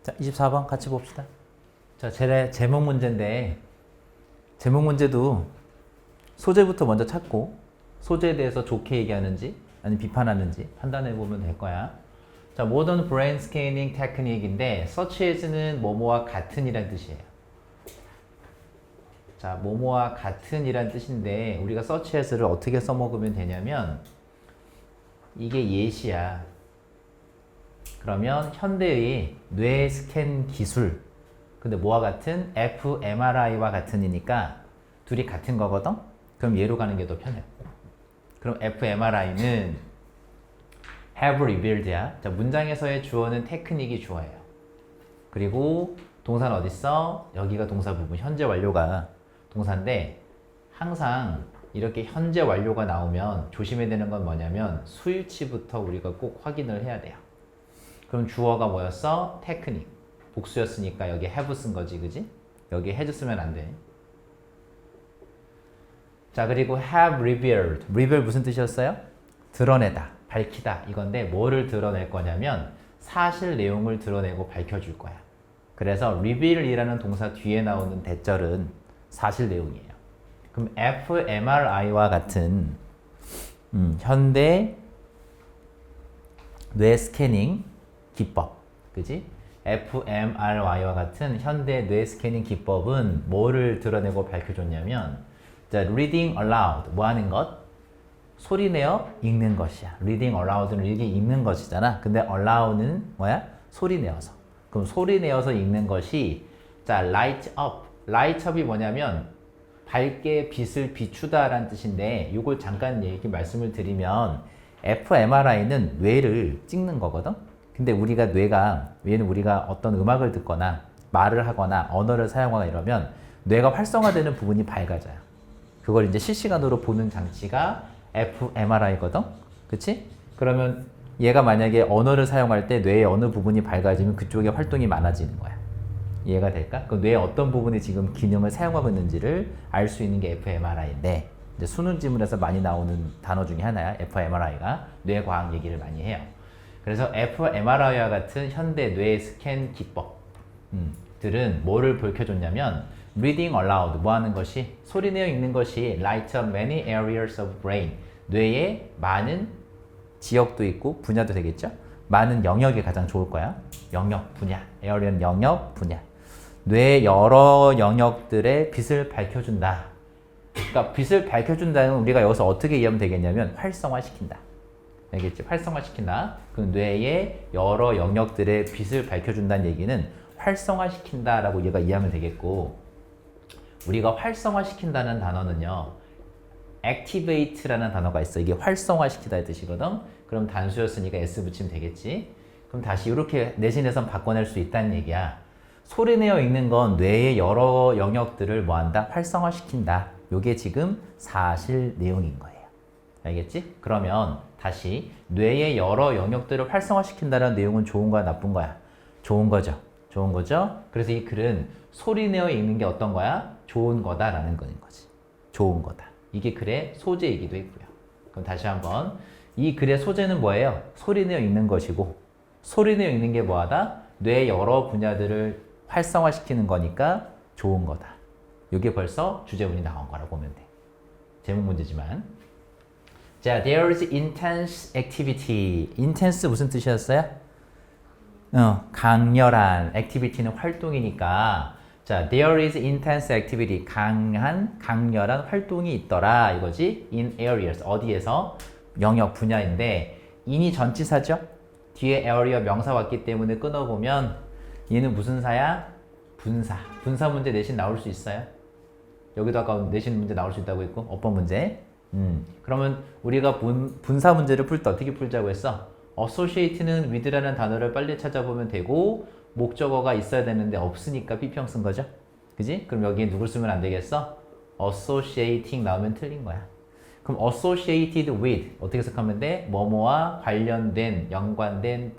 자, 24번 같이 봅시다. 자, 제목 문제인데 제목 문제도 소재부터 먼저 찾고 소재에 대해서 좋게 얘기하는지 아니면 비판하는지 판단해 보면 될 거야. 자, 모던 브레인 스캐닝 테크닉인데 such as는 뭐뭐와 같은이란 뜻이에요. 자, 뭐뭐와 같은이란 뜻인데 우리가 such as를 어떻게 써먹으면 되냐면 이게 예시야. 그러면 현대의 뇌 스캔 기술, 근데 뭐와 같은? fMRI와 같은이니까 둘이 같은 거거든? 그럼 얘로 가는 게 더 편해. 그럼 fMRI는 have revealed야. 자, 문장에서의 주어는 테크닉이 주어예요. 그리고 동사는 어딨어? 여기가 동사 부분, 현재 완료가 동사인데 항상 이렇게 현재 완료가 나오면 조심해야 되는 건 뭐냐면 수일치부터 우리가 꼭 확인을 해야 돼요. 그럼 주어가 뭐였어? 테크닉. 복수였으니까 여기 have 쓴 거지, 그지? 여기 had 쓰면 안 돼. 자, 그리고 have revealed. reveal 무슨 뜻이었어요? 드러내다, 밝히다 이건데 뭐를 드러낼 거냐면 사실 내용을 드러내고 밝혀줄 거야. 그래서 reveal이라는 동사 뒤에 나오는 대절은 사실 내용이에요. 그럼 fMRI와 같은 현대 뇌 스캐닝 기법, 그지? fMRI와 같은 현대 뇌 스캐닝 기법은 뭐를 드러내고 밝혀줬냐면, 자, reading aloud, 뭐 하는 것? 소리내어 읽는 것이야. reading aloud는 이게 읽는 것이잖아. 근데 aloud는 뭐야? 소리내어서. 그럼 소리내어서 읽는 것이, 자, light up. light up이 뭐냐면 밝게 빛을 비추다라는 뜻인데, 이걸 잠깐 말씀을 드리면 fMRI는 뇌를 찍는 거거든. 근데 우리가 얘는 우리가 어떤 음악을 듣거나 말을 하거나 언어를 사용하거나 이러면 뇌가 활성화되는 부분이 밝아져요. 그걸 이제 실시간으로 보는 장치가 fMRI거든. 그치? 그러면 얘가 만약에 언어를 사용할 때 뇌의 어느 부분이 밝아지면 그쪽에 활동이 많아지는 거야. 이해가 될까? 그 뇌의 어떤 부분이 지금 기능을 사용하고 있는지를 알 수 있는 게 fMRI인데, 이제 수능 지문에서 많이 나오는 단어 중에 하나야. fMRI가 뇌과학 얘기를 많이 해요. 그래서 fMRI와 같은 현대 뇌 스캔 기법들은 뭐를 밝혀줬냐면 reading aloud, 뭐 하는 것이? 소리내어 읽는 것이 light up many areas of brain, 뇌의 많은 지역도 있고 분야도 되겠죠? 많은 영역이 가장 좋을 거야. 영역, 분야. area는 영역, 분야. 뇌의 여러 영역들의 빛을 밝혀준다. 그러니까 빛을 밝혀준다는 우리가 여기서 어떻게 이해하면 되겠냐면 활성화시킨다. 알겠지? 활성화시킨다. 그 뇌의 여러 영역들의 빛을 밝혀준다는 얘기는 활성화시킨다라고 얘가 이해하면 되겠고, 우리가 활성화시킨다는 단어는요, activate라는 단어가 있어. 이게 활성화시키다의 뜻이거든. 그럼 단수였으니까 s 붙이면 되겠지. 그럼 다시 이렇게 내신에선 바꿔낼 수 있다는 얘기야. 소리내어 읽는 건 뇌의 여러 영역들을 뭐한다? 활성화시킨다. 요게 지금 사실 내용인 거예요. 알겠지? 그러면 다시 뇌의 여러 영역들을 활성화시킨다는 내용은 좋은 거야, 나쁜 거야? 좋은 거죠. 좋은 거죠. 그래서 이 글은 소리내어 읽는 게 어떤 거야? 좋은 거다라는 거지. 좋은 거다. 이게 글의 소재이기도 했고요. 그럼 다시 한번, 이 글의 소재는 뭐예요? 소리내어 읽는 것이고, 소리내어 읽는 게 뭐하다? 뇌의 여러 분야들을 활성화시키는 거니까 좋은 거다. 이게 벌써 주제문이 나온 거라고 보면 돼. 제목 문제지만. 자, there is intense activity. intense 무슨 뜻이었어요? 강렬한. activity는 활동이니까, 자, there is intense activity. 강렬한 활동이 있더라. 이거지? in areas. 어디에서? 영역, 분야인데, in이 전치사죠? 뒤에 area 명사 왔기 때문에 끊어보면 얘는 무슨 사야? 분사. 분사 문제 내신 나올 수 있어요? 여기도 아까 내신 문제 나올 수 있다고 했고, 어법 문제. 그러면 우리가 분사 문제를 풀 때 어떻게 풀자고 했어? associate는 with라는 단어를 빨리 찾아보면 되고, 목적어가 있어야 되는데 없으니까 pp형 쓴 거죠? 그지? 그럼 여기에 누굴 쓰면 안 되겠어? associating 나오면 틀린 거야. 그럼 associated with 어떻게 해석하면 돼? 뭐뭐와 관련된, 연관된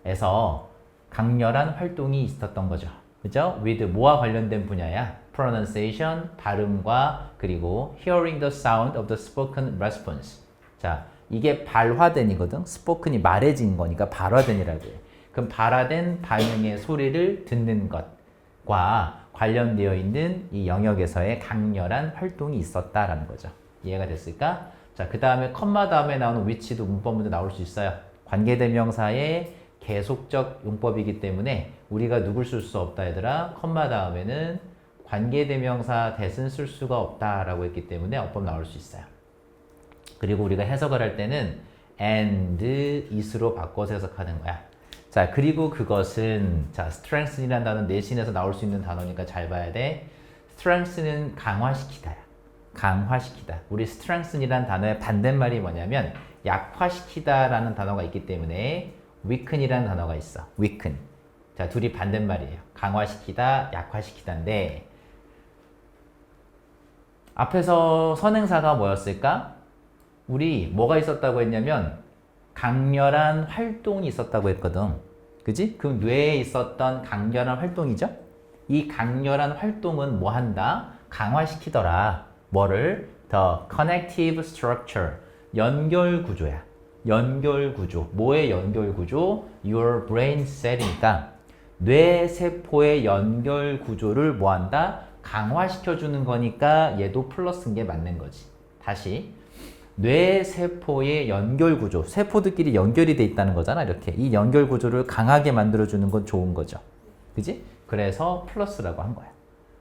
분야에서 강렬한 활동이 있었던 거죠. 그죠? with 뭐와 관련된 분야야? pronunciation, 발음과 그리고 hearing the sound of the spoken response. 자, 이게 발화된이거든. spoken이 말해진 거니까 발화된이라고 해. 그럼 발화된 반응의 소리를 듣는 것과 관련되어 있는 이 영역에서의 강렬한 활동이 있었다라는 거죠. 이해가 됐을까? 자, 그 다음에 컴마 다음에 나오는 which도 문법 문제 나올 수 있어요. 관계대명사의 계속적 용법이기 때문에 우리가 누굴 쓸 수 없다 얘들아. 컴마 다음에는 관계대명사 that은 쓸 수가 없다라고 했기 때문에 어법 나올 수 있어요. 그리고 우리가 해석을 할 때는 and, is로 바꿔서 해석하는 거야. 자, 그리고 그것은 자, strengthen이라는 단어는 내신에서 나올 수 있는 단어니까 잘 봐야 돼. strengthen은 강화시키다야. 강화시키다. 우리 strengthen이라는 단어의 반대말이 뭐냐면 약화시키다라는 단어가 있기 때문에 weaken이라는 단어가 있어. weaken. 자, 둘이 반대말이에요. 강화시키다, 약화시키다인데 앞에서 선행사가 뭐였을까? 우리 뭐가 있었다고 했냐면 강렬한 활동이 있었다고 했거든. 그지? 그 뇌에 있었던 강렬한 활동이죠? 이 강렬한 활동은 뭐 한다? 강화시키더라. 뭐를? The connective structure. 연결 구조야. 연결 구조. 뭐의 연결 구조? Your brain cell이니까 뇌세포의 연결 구조를 뭐 한다? 강화시켜주는 거니까 얘도 플러스인 게 맞는 거지. 다시. 뇌세포의 연결 구조, 세포들끼리 연결이 돼 있다는 거잖아. 이렇게 이 연결 구조를 강하게 만들어주는 건 좋은 거죠. 그지? 그래서 플러스라고 한 거야.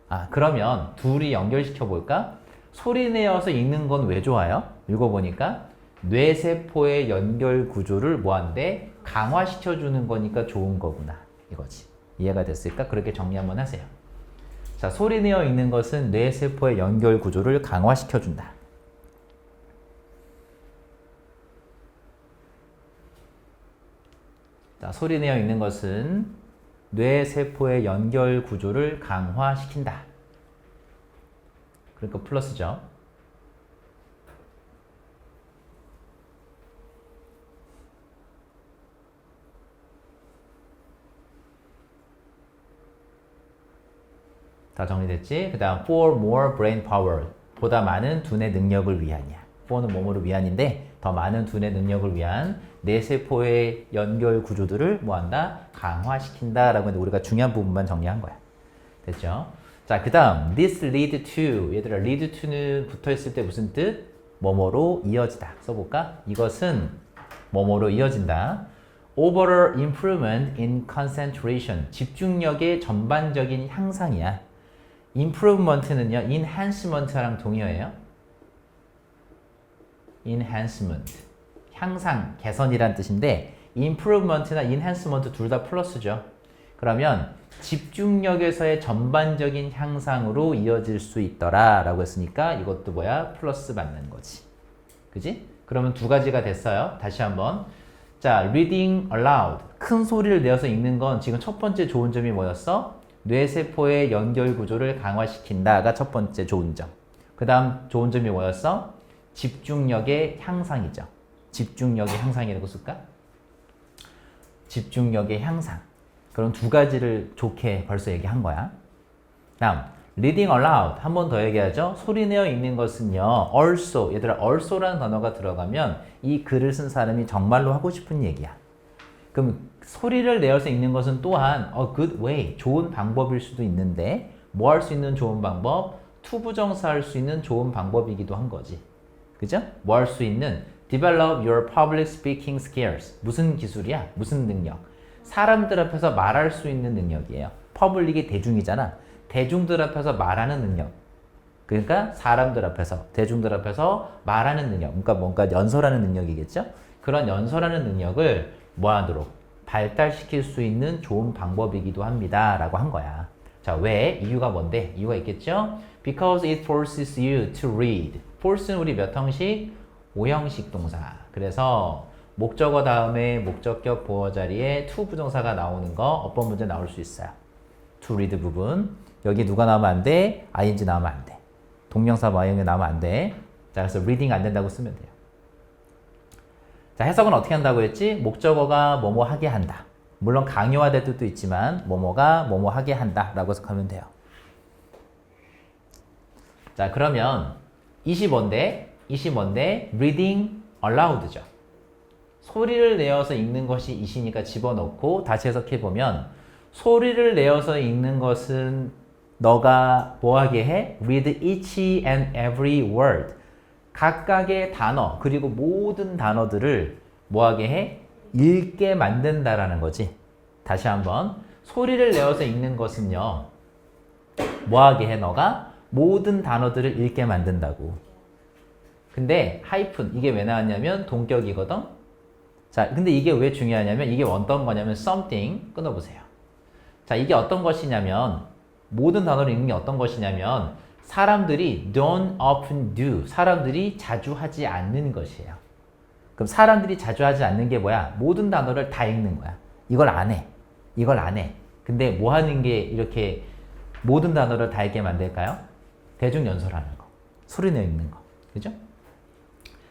아, 그러면 둘이 연결시켜 볼까? 소리 내어서 읽는 건 왜 좋아요? 읽어보니까 뇌세포의 연결 구조를 뭐한대? 강화시켜주는 거니까 좋은 거구나. 이거지. 이해가 됐을까? 그렇게 정리 한번 하세요. 자, 소리 내어 읽는 것은 뇌세포의 연결 구조를 강화시켜준다. 자, 소리 내어 읽는 것은 뇌세포의 연결 구조를 강화시킨다. 그러니까 플러스죠. 다 정리됐지? 그 다음 for more brain power. 보다 많은 두뇌 능력을 위한이야. for는 뭐뭐를 위한인데 더 많은 두뇌 능력을 위한 뇌세포의 연결 구조들을 뭐한다? 강화시킨다 라고 했는데 우리가 중요한 부분만 정리한 거야. 됐죠? 자, 그 다음 this lead to. 얘들아 lead to는 붙어있을 때 무슨 뜻? 뭐뭐로 이어지다. 써볼까? 이것은 뭐뭐로 이어진다. overall improvement in concentration. 집중력의 전반적인 향상이야. improvement는요, enhancement랑 동의어예요. enhancement. 향상, 개선이란 뜻인데 improvement나 enhancement 둘 다 플러스죠. 그러면 집중력에서의 전반적인 향상으로 이어질 수 있더라 라고 했으니까 이것도 뭐야? 플러스 받는 거지. 그지? 그러면 두 가지가 됐어요. 다시 한번. 자, reading aloud. 큰 소리를 내어서 읽는 건 지금 첫 번째 좋은 점이 뭐였어? 뇌세포의 연결 구조를 강화시킨다가 첫 번째 좋은 점. 그 다음 좋은 점이 뭐였어? 집중력의 향상이죠. 집중력의 향상이라고 쓸까? 집중력의 향상. 그럼 두 가지를 좋게 벌써 얘기한 거야. 다음, reading aloud. 한 번 더 얘기하죠. 소리 내어 읽는 것은요. also. 얘들아, also라는 단어가 들어가면 이 글을 쓴 사람이 정말로 하고 싶은 얘기야. 그럼 소리를 내어서 읽는 것은 또한 a good way. 좋은 방법일 수도 있는데 뭐 할 수 있는 좋은 방법? 투부정사 할 수 있는 좋은 방법이기도 한 거지. 그죠? 뭐 할 수 있는 develop your public speaking skills. 무슨 기술이야? 무슨 능력? 사람들 앞에서 말할 수 있는 능력이에요. 퍼블릭이 대중이잖아. 대중들 앞에서 말하는 능력. 그러니까 사람들 앞에서, 대중들 앞에서 말하는 능력. 그러니까 뭔가 연설하는 능력이겠죠? 그런 연설하는 능력을 뭐 하도록? 발달시킬 수 있는 좋은 방법이기도 합니다. 라고 한 거야. 자, 왜? 이유가 뭔데? 이유가 있겠죠? Because it forces you to read. force는 우리 몇 형식? 5형식 동사. 그래서 목적어 다음에 목적격 보어 자리에 to 부정사가 나오는 거 어법 문제 나올 수 있어요. to read 부분. 여기 누가 나오면 안 돼? ing 나오면 안 돼. 동명사 마형이 나오면 안 돼. 자, 그래서 reading 안 된다고 쓰면 돼요. 자, 해석은 어떻게 한다고 했지? 목적어가 뭐뭐 하게 한다. 물론 강요화될 뜻도 있지만 뭐뭐가 뭐뭐 하게 한다 라고 해석하면 돼요. 자, 그러면 25인데 reading aloud죠. 소리를 내어서 읽는 것이 이시니까 집어넣고 다시 해석해보면 소리를 내어서 읽는 것은 너가 뭐하게 해? Read each and every word. 각각의 단어 그리고 모든 단어들을 뭐하게 해? 읽게 만든다라는 거지. 다시 한번 소리를 내어서 읽는 것은요. 뭐하게 해 너가? 모든 단어들을 읽게 만든다고. 근데 하이픈 이게 왜 나왔냐면 동격이거든. 자, 근데 이게 왜 중요하냐면 이게 어떤 거냐면 something 끊어보세요. 자, 이게 어떤 것이냐면 모든 단어를 읽는 게 어떤 것이냐면 사람들이 don't often do. 사람들이 자주 하지 않는 것이에요. 그럼 사람들이 자주 하지 않는 게 뭐야? 모든 단어를 다 읽는 거야. 이걸 안 해. 이걸 안 해. 근데 뭐 하는 게 이렇게 모든 단어를 다 읽게 만들까요? 대중연설하는 거. 소리 내어 읽는 거. 그죠?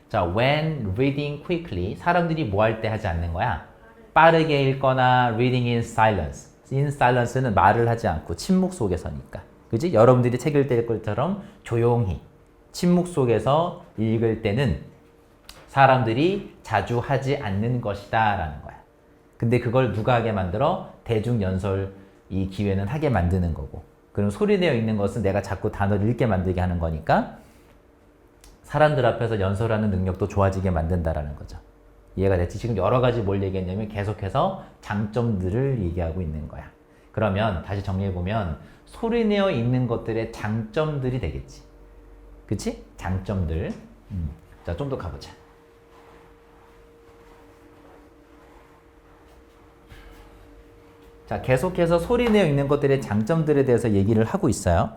자, when reading quickly. 사람들이 뭐 할 때 하지 않는 거야? 빠르게 읽거나 reading in silence. in silence는 말을 하지 않고 침묵 속에서니까. 그지? 여러분들이 책 읽을 것처럼 조용히 침묵 속에서 읽을 때는 사람들이 자주 하지 않는 것이다 라는 거야. 근데 그걸 누가 하게 만들어? 대중연설 이 기회는 하게 만드는 거고. 그럼 소리내어 읽는 것은 내가 자꾸 단어를 읽게 만들게 하는 거니까 사람들 앞에서 연설하는 능력도 좋아지게 만든다라는 거죠. 이해가 됐지? 지금 여러 가지 뭘 얘기했냐면 계속해서 장점들을 얘기하고 있는 거야. 그러면 다시 정리해보면 소리내어 읽는 것들의 장점들이 되겠지. 그치? 장점들. 자, 좀 더 가보자. 자, 계속해서 소리내어 읽는 것들의 장점들에 대해서 얘기를 하고 있어요.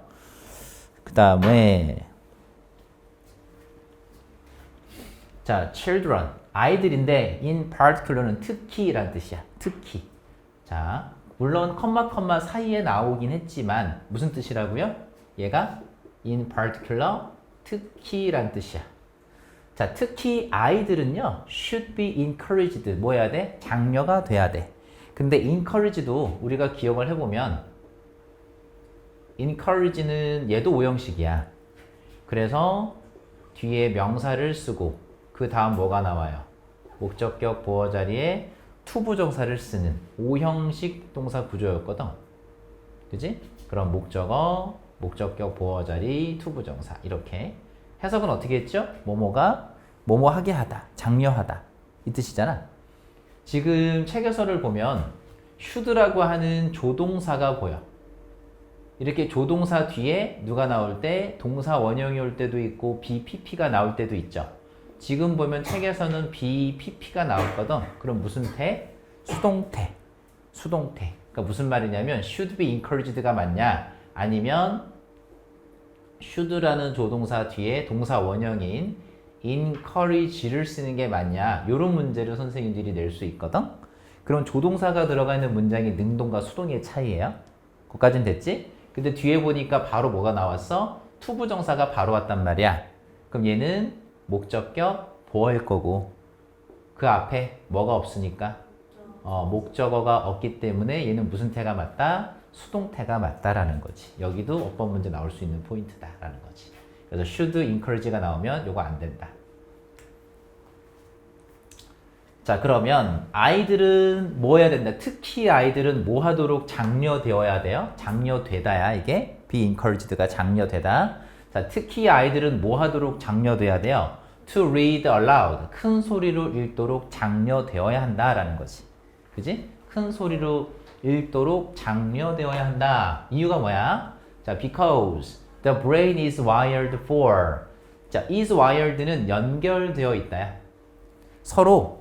그 다음에 자, children, 아이들인데 in particular는 특히란 뜻이야. 특히. 자, 물론 컴마 사이에 나오긴 했지만 무슨 뜻이라고요? 얘가 in particular, 특히란 뜻이야. 자, 특히 아이들은요 should be encouraged. 뭐 해야 돼? 장려가 돼야 돼. 근데 encourage도 우리가 기억을 해보면 encourage는 얘도 오형식이야. 그래서 뒤에 명사를 쓰고 그 다음 뭐가 나와요? 목적격 보어 자리에 투부정사를 쓰는 오형식 동사 구조였거든. 그지? 그럼 목적어, 목적격 보어 자리, 투부정사 이렇게 해석은 어떻게 했죠? 뭐뭐가 뭐뭐 하게 하다, 장려하다 이 뜻이잖아. 지금 책에서를 보면 should라고 하는 조동사가 보여. 이렇게 조동사 뒤에 누가 나올 때 동사 원형이 올 때도 있고 BPP가 나올 때도 있죠. 지금 보면 책에서는 BPP가 나왔거든. 그럼 무슨 태? 수동태. 수동태. 그러니까 무슨 말이냐면 should be encouraged가 맞냐? 아니면 should라는 조동사 뒤에 동사 원형인 encourage를 쓰는 게 맞냐? 이런 문제를 선생님들이 낼 수 있거든. 그럼 조동사가 들어가 있는 문장이 능동과 수동의 차이예요. 그것까진 됐지? 근데 뒤에 보니까 바로 뭐가 나왔어? 투부정사가 바로 왔단 말이야. 그럼 얘는 목적격 보어일 거고 그 앞에 뭐가 없으니까 목적어가 없기 때문에 얘는 무슨 태가 맞다? 수동태가 맞다라는 거지. 여기도 어법 문제 나올 수 있는 포인트다라는 거지. 그래서 should encourage가 나오면 요거 안 된다. 자, 그러면 아이들은 뭐 해야 된다? 특히 아이들은 뭐 하도록 장려되어야 돼요? 장려되다야 이게 be encouraged가 장려되다. 자, 특히 아이들은 뭐 하도록 장려돼야 돼요? To read aloud. 큰 소리로 읽도록 장려되어야 한다라는 거지. 그지? 큰 소리로 읽도록 장려되어야 한다. 이유가 뭐야? 자, because the brain is wired for. 자, is wired는 연결되어 있다야. 서로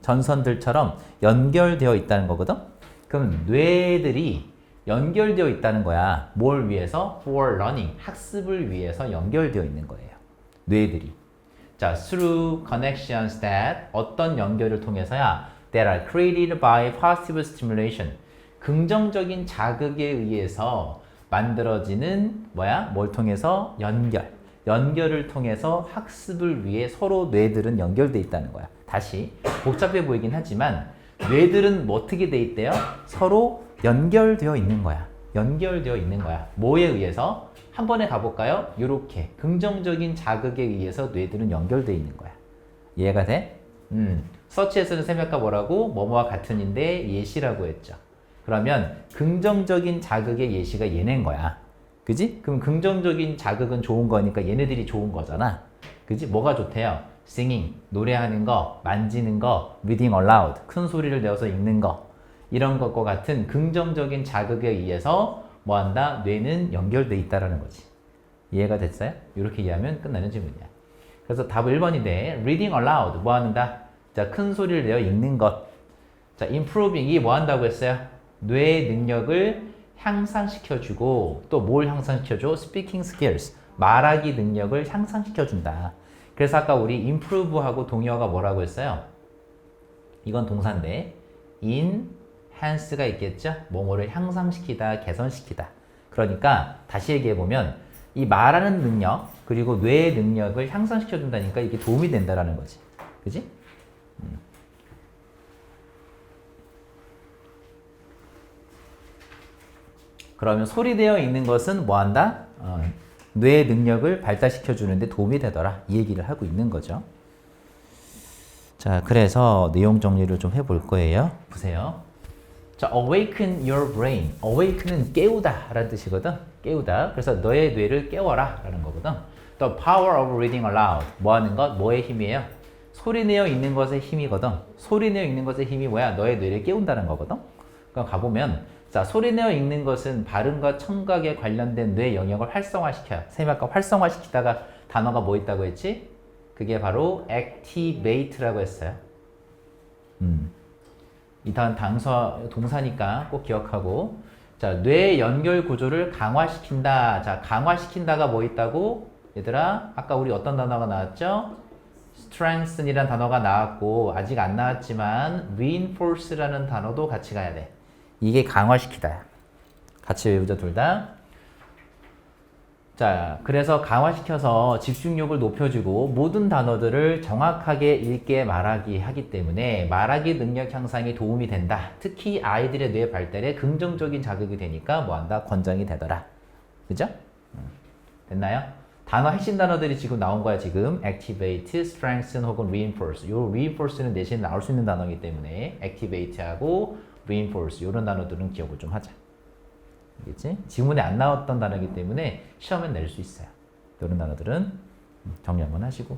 전선들처럼 연결되어 있다는 거거든? 그럼 뇌들이 연결되어 있다는 거야. 뭘 위해서? For learning. 학습을 위해서 연결되어 있는 거예요. 뇌들이. 자, through connections that 어떤 연결을 통해서야? That are created by positive stimulation. 긍정적인 자극에 의해서 만들어지는 뭐야? 뭘 통해서? 연결을 통해서 학습을 위해 서로 뇌들은 연결돼 있다는 거야. 다시 복잡해 보이긴 하지만 뇌들은 뭐 어떻게 돼 있대요? 서로 연결되어 있는 거야. 연결되어 있는 거야. 뭐에 의해서? 한 번에 가볼까요? 이렇게 긍정적인 자극에 의해서 뇌들은 연결되어 있는 거야. 이해가 돼? 서치에서는 셈약과 뭐라고? 뭐뭐와 같은인데 예시라고 했죠. 그러면 긍정적인 자극의 예시가 얘네인 거야. 그지? 그럼 긍정적인 자극은 좋은 거니까 얘네들이 좋은 거잖아. 그지? 뭐가 좋대요? singing, 노래하는 거, 만지는 거, reading aloud, 큰 소리를 내어서 읽는 거. 이런 것과 같은 긍정적인 자극에 의해서 뭐 한다? 뇌는 연결돼 있다라는 거지. 이해가 됐어요? 이렇게 이해하면 끝나는 질문이야. 그래서 답 1번인데 reading aloud, 뭐 하는다? 자, 큰 소리를 내어 읽는 것. 자, improving, 이게 뭐 한다고 했어요? 뇌의 능력을 향상시켜주고 또 뭘 향상시켜줘? speaking skills, 말하기 능력을 향상시켜준다. 그래서 아까 우리 improve하고 동의어가 뭐라고 했어요? 이건 동사인데 enhance가 있겠죠? 뭐뭐를 향상시키다, 개선시키다. 그러니까 다시 얘기해보면 이 말하는 능력 그리고 뇌의 능력을 향상시켜준다니까 이게 도움이 된다라는 거지. 그지? 그러면 소리되어 있는 것은 뭐 한다? 뇌의 능력을 발달시켜 주는데 도움이 되더라. 이 얘기를 하고 있는 거죠. 자, 그래서 내용 정리를 좀 해볼 거예요. 보세요. 자, awaken your brain. awaken은 깨우다 라는 뜻이거든. 깨우다. 그래서 너의 뇌를 깨워라 라는 거거든. The power of reading aloud. 뭐 하는 것? 뭐의 힘이에요? 소리내어 있는 것의 힘이거든. 소리내어 있는 것의 힘이 뭐야? 너의 뇌를 깨운다는 거거든. 그럼 가보면 자, 소리내어 읽는 것은 발음과 청각에 관련된 뇌 영역을 활성화시켜요. 선생님 아까 활성화시키다가 단어가 뭐 있다고 했지? 그게 바로 activate라고 했어요. 이 다음 동사니까 꼭 기억하고 자, 뇌 연결 구조를 강화시킨다. 자, 강화시킨다가 뭐 있다고? 얘들아, 아까 우리 어떤 단어가 나왔죠? strengthen이라는 단어가 나왔고 아직 안 나왔지만 reinforce라는 단어도 같이 가야 돼. 이게 강화시키다. 같이 외우자 둘 다. 자, 그래서 강화시켜서 집중력을 높여주고 모든 단어들을 정확하게 읽게 말하기 하기 때문에 말하기 능력 향상에 도움이 된다. 특히 아이들의 뇌 발달에 긍정적인 자극이 되니까 뭐한다? 권장이 되더라. 그죠? 됐나요? 단어 핵심 단어들이 지금 나온 거야. 지금 activate, strengthen 혹은 reinforce. 요 reinforce는 대신 나올 수 있는 단어이기 때문에 activate하고 reinforce 이런 단어들은 기억을 좀 하자. 알겠지? 지문에 안 나왔던 단어이기 때문에 시험에 낼 수 있어요. 이런 단어들은 정리 한번 하시고